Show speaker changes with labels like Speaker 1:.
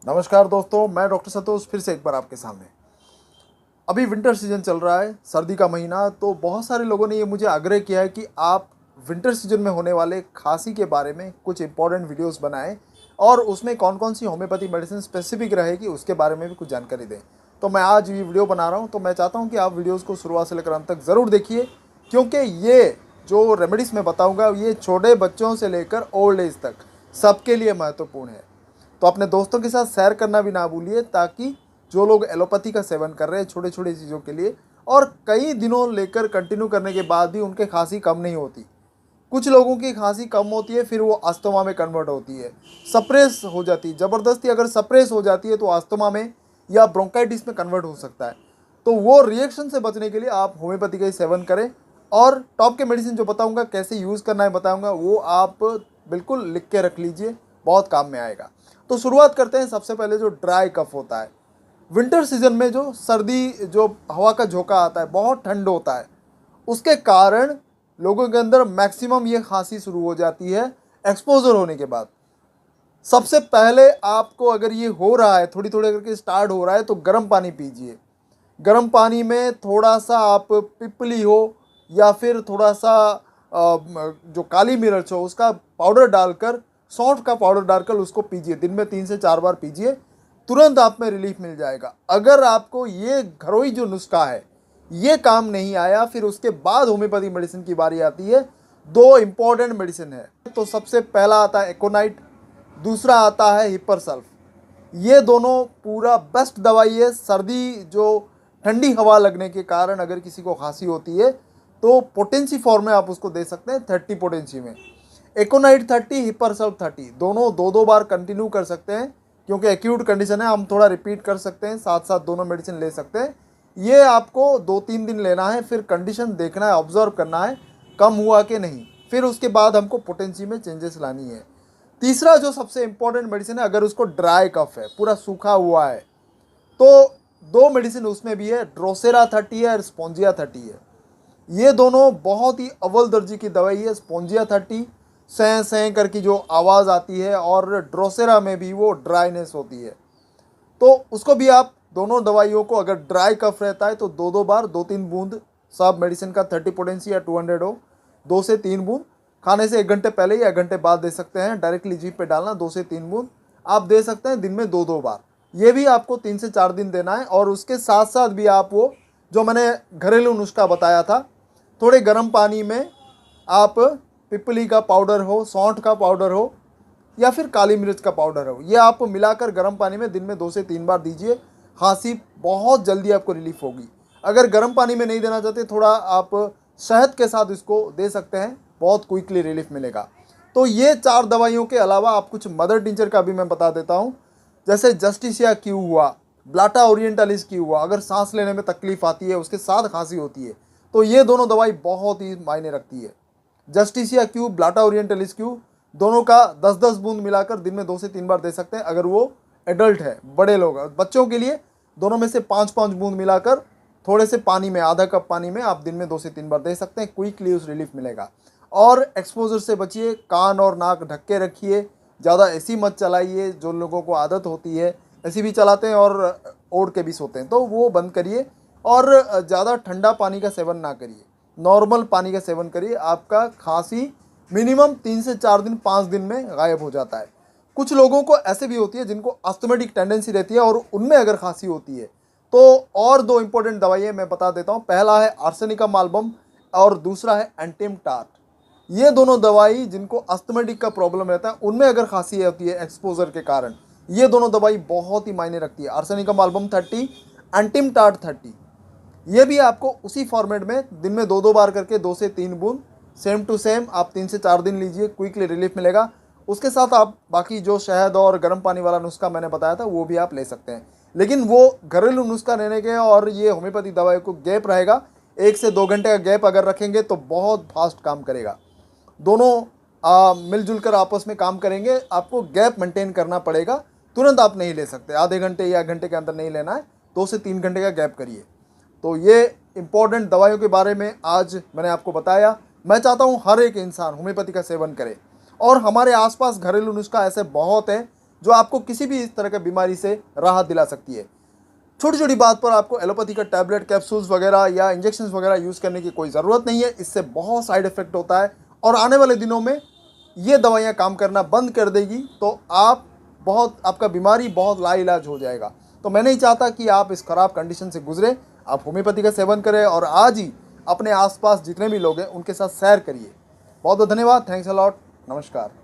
Speaker 1: नमस्कार दोस्तों, मैं डॉक्टर संतोष फिर से एक बार आपके सामने। अभी विंटर सीजन चल रहा है, सर्दी का महीना। तो बहुत सारे लोगों ने ये मुझे आग्रह किया है कि आप विंटर सीजन में होने वाले खांसी के बारे में कुछ इंपॉर्टेंट वीडियोस बनाएं और उसमें कौन कौन सी होम्योपैथी मेडिसिन स्पेसिफिक रहेगी उसके बारे में भी कुछ जानकारी दें। तो मैं आज ये वीडियो बना रहा हूँ। तो मैं चाहता हूँ कि आप वीडियोज़ को शुरुआत से लेकर अंत तक ज़रूर देखिए, क्योंकि ये जो रेमेडीज़ मैं बताऊँगा ये छोटे बच्चों से लेकर ओल्ड एज तक सबके लिए महत्वपूर्ण है। तो अपने दोस्तों के साथ शेयर करना भी ना भूलिए, ताकि जो लोग एलोपैथी का सेवन कर रहे हैं छोटे छोटे चीज़ों के लिए और कई दिनों लेकर कंटिन्यू करने के बाद भी उनके खांसी कम नहीं होती। कुछ लोगों की खांसी कम होती है, फिर वो अस्थमा में कन्वर्ट होती है, सप्रेस हो जाती है। ज़बरदस्ती अगर सप्रेस हो जाती है तो अस्थमा में या ब्रोंकाइटिस में कन्वर्ट हो सकता है। तो वो रिएक्शन से बचने के लिए आप होम्योपैथी का ही सेवन करें। और टॉप के मेडिसिन जो बताऊंगा, कैसे यूज़ करना है बताऊंगा, वो आप बिल्कुल लिख के रख लीजिए, बहुत काम में आएगा। तो शुरुआत करते हैं। सबसे पहले जो ड्राई कफ होता है, विंटर सीजन में जो सर्दी, जो हवा का झोंका आता है, बहुत ठंड होता है, उसके कारण लोगों के अंदर मैक्सिमम ये खांसी शुरू हो जाती है एक्सपोजर होने के बाद। सबसे पहले आपको अगर ये हो रहा है, थोड़ी थोड़ी करके स्टार्ट हो रहा है, तो गर्म पानी पीजिए। गर्म पानी में थोड़ा सा आप पिपली हो या फिर थोड़ा सा जो काली मिर्च हो उसका पाउडर डालकर, सौंठ का पाउडर डालकर उसको पीजिए। दिन में 3 से 4 बार पीजिए, तुरंत आप में रिलीफ मिल जाएगा। अगर आपको ये घरोई जो नुस्खा है ये काम नहीं आया, फिर उसके बाद होम्योपैथी मेडिसिन की बारी आती है। दो इंपॉर्टेंट मेडिसिन है। तो सबसे पहला आता है एकोनाइट, दूसरा आता है हिपरसल्फ। ये दोनों पूरा बेस्ट दवाई है। सर्दी जो ठंडी हवा लगने के कारण अगर किसी को खांसी होती है तो पोटेंसी फॉर्म में आप उसको दे सकते हैं, 30 पोटेंसी में। एकोनाइट 30, हिपरसल्फ 30, दोनों दो दो बार कंटिन्यू कर सकते हैं, क्योंकि एक्यूट कंडीशन है। हम थोड़ा रिपीट कर सकते हैं, साथ साथ दोनों मेडिसिन ले सकते हैं। ये आपको 2-3 दिन लेना है, फिर कंडीशन देखना है, ऑब्जर्व करना है कम हुआ कि नहीं, फिर उसके बाद हमको पोटेंसी में चेंजेस लानी है। तीसरा जो सबसे इंपॉर्टेंट मेडिसिन है, अगर उसको ड्राई कफ है, पूरा सूखा हुआ है, तो दो मेडिसिन उसमें भी है, ड्रोसेरा 30 है और स्पोंजिया 30 है। ये दोनों बहुत ही अव्वल दर्जे की दवाई है। स्पोंजिया 30 सैं सैं करके जो आवाज़ आती है, और ड्रोसेरा में भी वो ड्राइनेस होती है। तो उसको भी आप दोनों दवाइयों को, अगर ड्राई कफ रहता है तो दो दो बार 2-3 बूंद सब मेडिसिन का 30 पोटेंसी या 200 हो, 2 से 3 बूंद खाने से 1 घंटे पहले या 1 घंटे बाद दे सकते हैं। डायरेक्टली जीभ पे डालना, 2 से 3 बूंद आप दे सकते हैं दिन में 2-2 बार। ये भी आपको 3 से 4 दिन देना है। और उसके साथ साथ भी आप वो जो मैंने घरेलू नुस्खा बताया था, थोड़े गर्म पानी में आप पिपली का पाउडर हो, सौंठ का पाउडर हो या फिर काली मिर्च का पाउडर हो, ये आप मिलाकर गर्म पानी में दिन में 2 से 3 बार दीजिए। खांसी बहुत जल्दी आपको रिलीफ होगी। अगर गर्म पानी में नहीं देना चाहते, थोड़ा आप शहद के साथ इसको दे सकते हैं, बहुत क्विकली रिलीफ मिलेगा। तो ये 4 दवाइयों के अलावा आप कुछ मदर टिंचर का भी मैं बता देता हूँ। जैसे जस्टिसिया क्यू हुआ, ब्लाटा ओरिएंटालिस क्यू हुआ, अगर सांस लेने में तकलीफ आती है, उसके साथ खांसी होती है, तो ये दोनों दवाई बहुत ही मायने रखती है। Justicia Q, Blatta orientalis Q, दोनों का 10-10 बूंद मिलाकर दिन में 2 से 3 बार दे सकते हैं। अगर वो एडल्ट है, बड़े लोग, बच्चों के लिए दोनों में से 5-5 बूंद मिलाकर थोड़े से पानी में, आधा कप पानी में आप दिन में 2 से 3 बार दे सकते हैं। क्विकली उस रिलीफ मिलेगा। और एक्सपोजर से बचिए, कान और नाक ढक के रखिए, ज़्यादा एसी मत चलाइए। जो लोगों को आदत होती है, एसी भी चलाते हैं और ओढ़ के भी सोते हैं, तो वो बंद करिए। और ज़्यादा ठंडा पानी का सेवन ना करिए, नॉर्मल पानी का सेवन करिए। आपका खांसी मिनिमम 3 से 4 दिन, 5 दिन में गायब हो जाता है। कुछ लोगों को ऐसे भी होती है जिनको अस्थमेटिक टेंडेंसी रहती है, और उनमें अगर खांसी होती है तो और दो इंपॉर्टेंट दवाइयाँ मैं बता देता हूँ। पहला है आर्सेनिका माल्बम और दूसरा है एंटिम टार्ट। ये दोनों दवाई जिनको अस्थमेटिक का प्रॉब्लम रहता है, उनमें अगर खांसी होती है एक्सपोजर के कारण, ये दोनों दवाई बहुत ही मायने रखती है। आर्सेनिका माल्बम 30, एंटिम टार्ट 30। ये भी आपको उसी फॉर्मेट में दिन में 2-2 बार करके 2 से 3 बूंद सेम टू सेम आप 3 से 4 दिन लीजिए, क्विकली रिलीफ मिलेगा। उसके साथ आप बाकी जो शहद और गर्म पानी वाला नुस्खा मैंने बताया था वो भी आप ले सकते हैं। लेकिन वो घरेलू नुस्खा लेने के और ये होम्योपैथी दवाई को गैप रहेगा, 1 से 2 घंटे का गैप अगर रखेंगे तो बहुत फास्ट काम करेगा। दोनों मिलजुल कर आपस में काम करेंगे। आपको गैप मेंटेन करना पड़ेगा, तुरंत आप नहीं ले सकते, आधे घंटे या घंटे के अंदर नहीं लेना है, 2 से 3 घंटे का गैप करिए। तो ये इंपॉर्टेंट दवाइयों के बारे में आज मैंने आपको बताया। मैं चाहता हूँ हर एक इंसान होम्योपैथी का सेवन करे, और हमारे आसपास घरेलू नुस्खा ऐसे बहुत हैं जो आपको किसी भी इस तरह की बीमारी से राहत दिला सकती है। छोटी छोटी बात पर आपको एलोपैथी का टैबलेट, कैप्सूल्स वगैरह या इंजेक्शन वगैरह यूज़ करने की कोई ज़रूरत नहीं है। इससे बहुत साइड इफ़ेक्ट होता है और आने वाले दिनों में ये दवाइयाँ काम करना बंद कर देगी तो आपका बीमारी बहुत लाइलाज हो जाएगा। तो मैं नहीं चाहता कि आप इस ख़राब कंडीशन से गुजरे। आप होम्योपैथी का सेवन करें और आज ही अपने आसपास जितने भी लोग हैं उनके साथ सैर करिए। बहुत बहुत धन्यवाद। Thanks a lot. नमस्कार।